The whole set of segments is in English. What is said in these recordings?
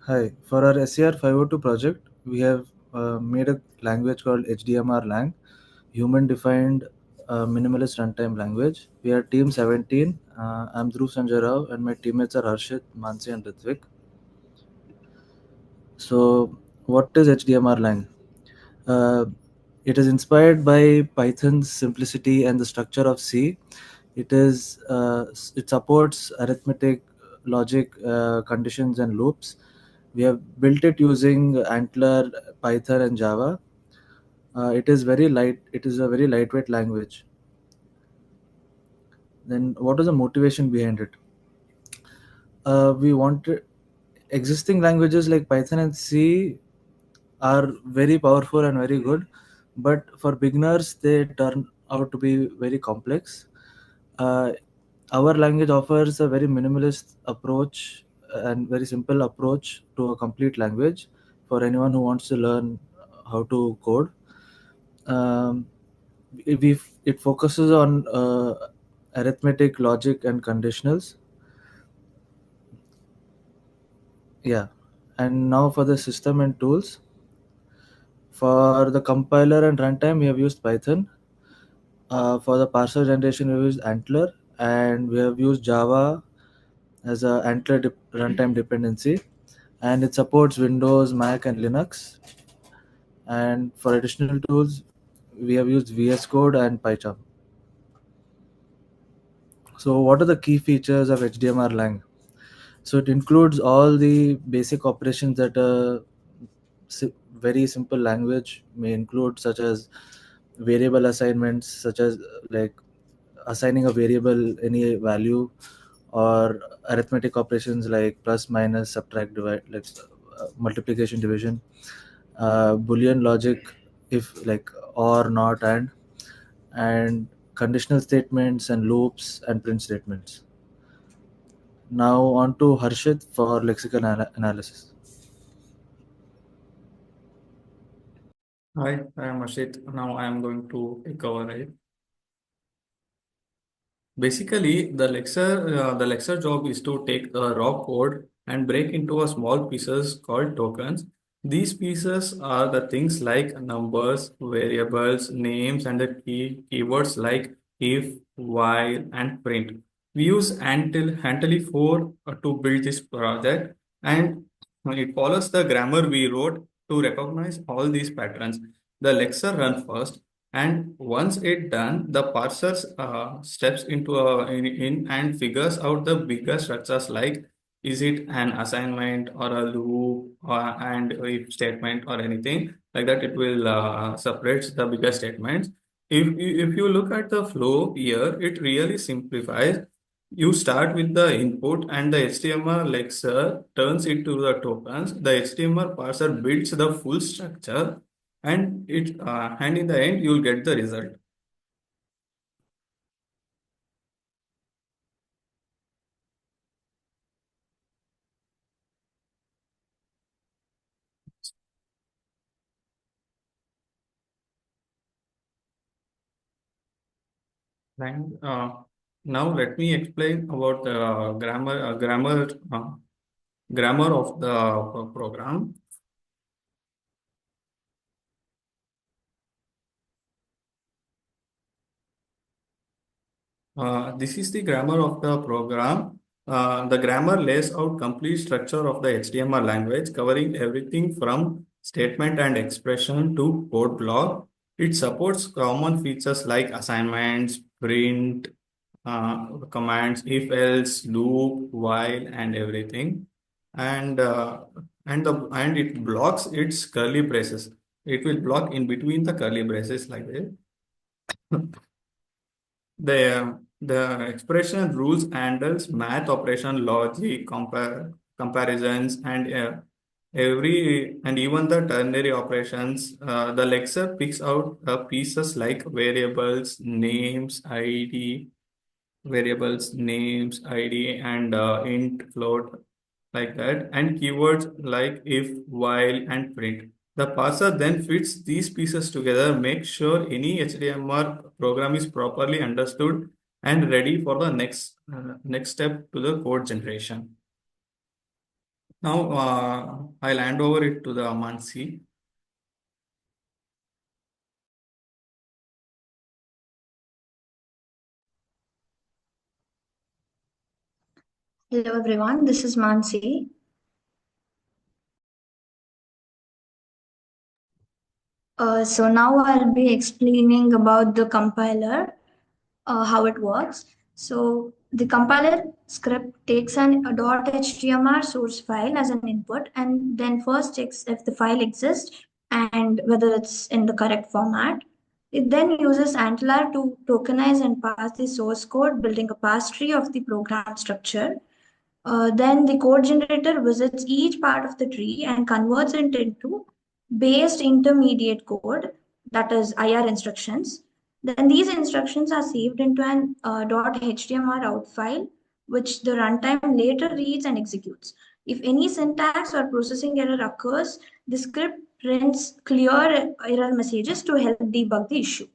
Hi, for our SCR 502 project, we have made a language called HDMRLang, human defined minimalist runtime language. We are team 17. I'm Dhruv Sanjay Rao, and my teammates are Harshit, Mansi, and Ritvik. So, what is HDMRLang? Uh, it is inspired by Python's simplicity and the structure of C. It supports arithmetic, logic, conditions, and loops. We have built it using Antler, Python, and Java. It is very light. It is a very lightweight language. Then, what is the motivation behind it? We wanted existing languages like Python and C are very powerful and very good, but for beginners, they turn out to be very complex. Uh, our language offers a very minimalist approach and very simple approach to a complete language for anyone who wants to learn how to code. Um, it focuses on arithmetic, logic, and conditionals. Yeah, and now for the system and tools. For the compiler and runtime, we have used Python. For the parser generation, we use Antler, and we have used Java as a runtime dependency, and it supports Windows, Mac, and Linux. And for additional tools, we have used VS Code and PyCharm. So, what are the key features of HDMRLang? So, it includes all the basic operations that a very simple language may include, such as variable assignments, such as like assigning a variable any value, or arithmetic operations like plus, minus, subtract, divide, like multiplication, division, boolean logic, if like or, not, and conditional statements and loops and print statements. Now on to Harshit for lexical analysis. Hi, I am Ashit. Now I am going to cover it. Basically, the lecture job is to take a raw code and break into a small pieces called tokens. These pieces are the things like numbers, variables, names, and the keywords like if, while, and print. We use Until 4 to build this project, and it follows the grammar we wrote to recognize all these patterns. The lecture run first, and once it done, the parser steps into in and figures out the bigger structures like is it an assignment or a loop and if statement or anything like that. It will separates the bigger statements. If you look at the flow here, it really simplifies. You start with the input and the HTML lecture turns into the tokens. The HTML parser builds the full structure, and in the end you'll get the result. And now let me explain about the grammar of the program. This is the grammar of the program. The grammar lays out complete structure of the HTML language, covering everything from statement and expression to code block. It supports common features like assignments, print, commands, if else, loop, while, and everything. And and it blocks its curly braces. It will block in between the curly braces like this. The expression rules handles math operation, logic, comparisons, and every and even the ternary operations. The lecture picks out pieces like variables, names, ID, and int, float, like that, and keywords like if, while, and print. The parser then fits these pieces together, make sure any HDMR program is properly understood and ready for the next step to the code generation. Now I'll hand over it to the Mansi. Hello everyone, this is Mansi. So now I'll be explaining about the compiler, how it works. So the compiler script takes an a .html source file as an input and then first checks if the file exists and whether it's in the correct format. It then uses Antler to tokenize and pass the source code, building a parse tree of the program structure. Then the code generator visits each part of the tree and converts it into based intermediate code, that is IR instructions. Then these instructions are saved into an .html out file, which the runtime later reads and executes. If any syntax or processing error occurs, the script prints clear error messages to help debug the issue.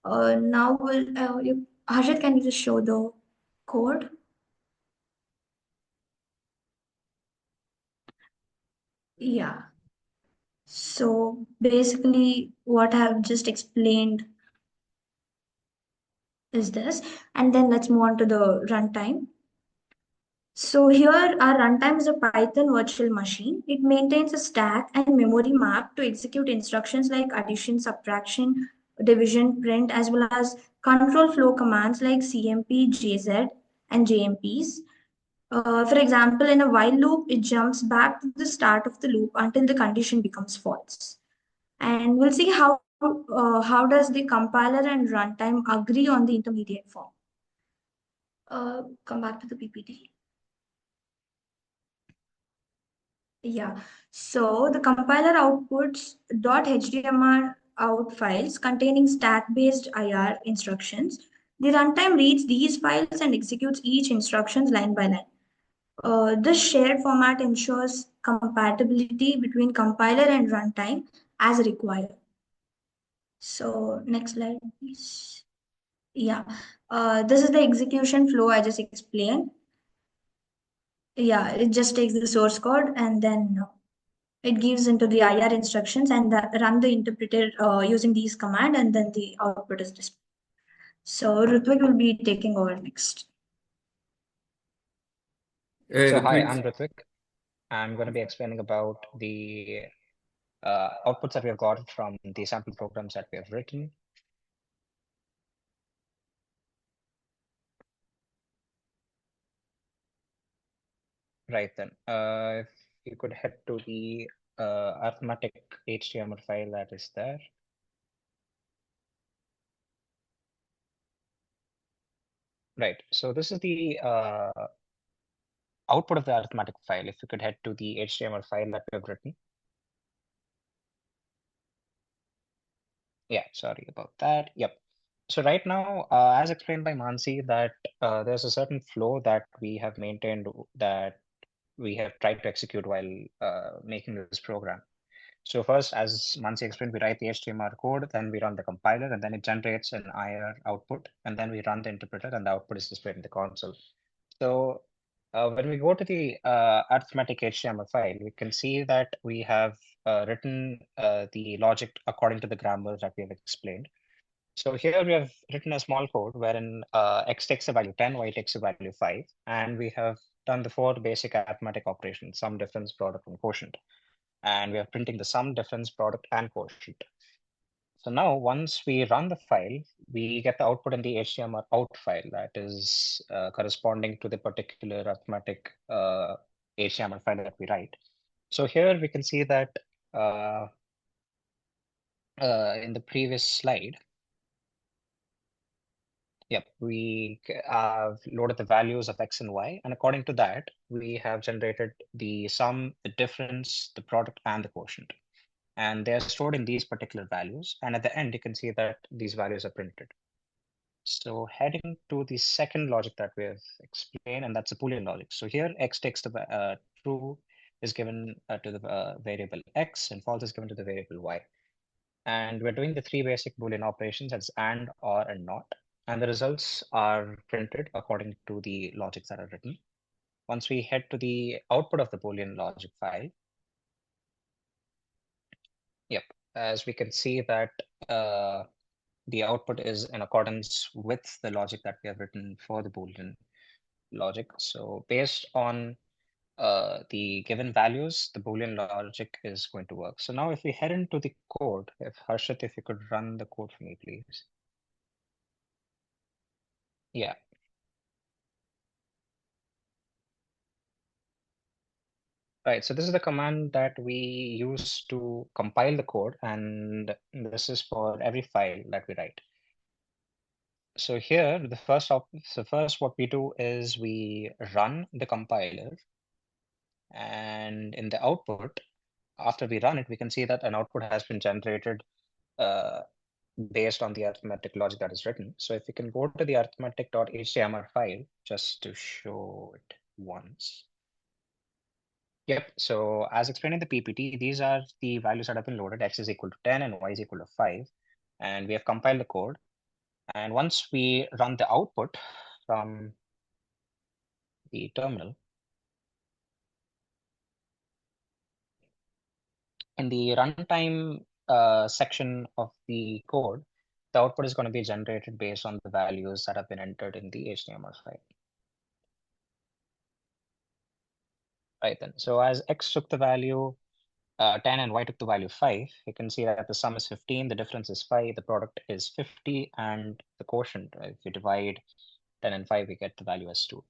Harshit, can you just show the code? Yeah. So basically, what I've just explained is this, and then let's move on to the runtime. So here our runtime is a Python virtual machine. It maintains a stack and memory map to execute instructions like addition, subtraction, division, print, as well as control flow commands like CMP, JZ, and JMPs. For example, in a while loop, it jumps back to the start of the loop until the condition becomes false. And we'll see how does the compiler and runtime agree on the intermediate form. Come back to the PPT. Yeah, so the compiler outputs .html out files containing stack-based IR instructions. The runtime reads these files and executes each instructions line by line. This shared format ensures compatibility between compiler and runtime as required. So next slide, please. Yeah, this is the execution flow I just explained. Yeah, it just takes the source code and then it gives into the IR instructions and run the interpreter using these command and then the output is displayed. So Rutvik will be taking over next. Hey, So hi, Ritvik. I'm Ritvik. I'm going to be explaining about the outputs that we have got from the sample programs that we have written. Right then, if you could head to the arithmetic HTML file that is there. Right, so this is the output of the arithmetic file. If you could head to the HTML file that we have written. Yeah, sorry about that. Yep. So right now, as explained by Mansi, that there's a certain flow that we have maintained that we have tried to execute while making this program. So first, as Mansi explained, we write the HTML code, then we run the compiler, and then it generates an IR output, and then we run the interpreter, and the output is displayed in the console. So when we go to the arithmetic HTML file, we can see that we have written the logic according to the grammar that we have explained. So here we have written a small code wherein x takes a value 10, y takes a value 5, and we have done the four basic arithmetic operations: sum, difference, product, and quotient. And we are printing the sum, difference, product, and quotient. So now once we run the file, we get the output in the HTML out file that is corresponding to the particular arithmetic HTML file that we write. So here we can see that uh, in the previous slide, yep, we have loaded the values of x and y, and according to that, we have generated the sum, the difference, the product, and the quotient. And they're stored in these particular values. And at the end, you can see that these values are printed. So heading to the second logic that we have explained, and that's a Boolean logic. So here, x takes the true is given to the variable x, and false is given to the variable y. And we're doing the three basic Boolean operations, that's and, or, and not. And the results are printed according to the logics that are written. once we head to the output of the Boolean logic file, yep, as we can see that the output is in accordance with the logic that we have written for the Boolean logic. So based on the given values, the Boolean logic is going to work. So now if we head into the code, if Harshit, if you could run the code for me, please. Yeah. Right, so this is the command that we use to compile the code, and this is for every file that we write. So here, first what we do is we run the compiler, and in the output, after we run it, we can see that an output has been generated uh, based on the arithmetic logic that is written. So if we can go to the arithmetic.html file just to show it once. Yep. So as explained in the PPT, these are the values that have been loaded. X is equal to 10 and Y is equal to 5. And we have compiled the code. And once we run the output from the terminal, in the runtime section of the code, the output is going to be generated based on the values that have been entered in the HTML file. Right then. So as X took the value 10 and Y took the value 5, you can see that the sum is 15, the difference is 5, the product is 50, and the quotient, if you divide 10 and 5, we get the value as 2.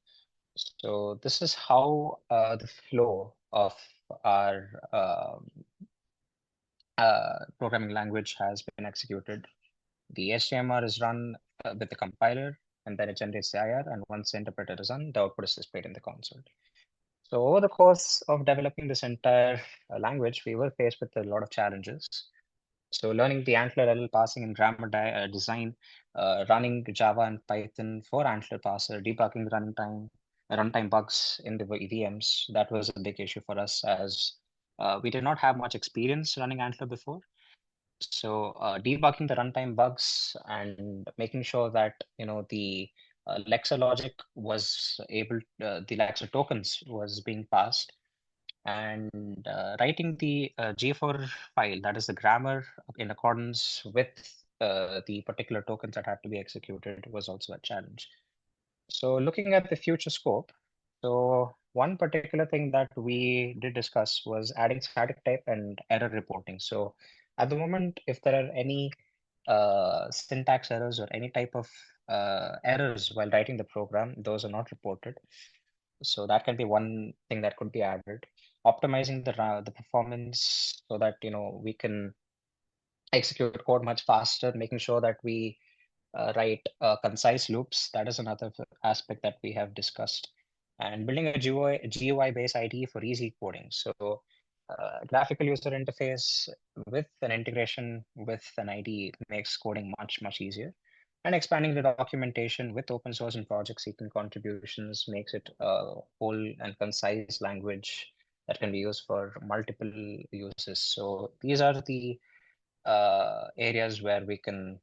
So this is how the flow of our programming language has been executed. The HDMR is run with the compiler, and then it generates the IR, and once the interpreter is run, the output is displayed in the console. So over the course of developing this entire language, we were faced with a lot of challenges. So learning the Antler LL parsing and grammar design, running Java and Python for Antler parser, debugging runtime bugs in the VMs, that was a big issue for us as we did not have much experience running Antler before. So debugging the runtime bugs and making sure that the Lexer logic was the Lexer tokens was being passed, and writing the G4 file, that is the grammar in accordance with the particular tokens that had to be executed, was also a challenge. So looking at the future scope, so one particular thing that we did discuss was adding static type and error reporting. So at the moment, if there are any syntax errors or any type of errors while writing the program, those are not reported. So that can be one thing that could be added. Optimizing the performance so that we can execute code much faster, making sure that we write concise loops. That is another aspect that we have discussed. And building a GUI-based IDE for easy coding. So graphical user interface with an integration with an IDE makes coding much, much easier. And expanding the documentation with open source and project seeking contributions makes it a whole and concise language that can be used for multiple uses. So these are the areas where we can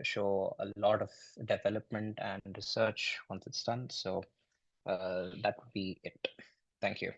show a lot of development and research once it's done. So that would be it. Thank you.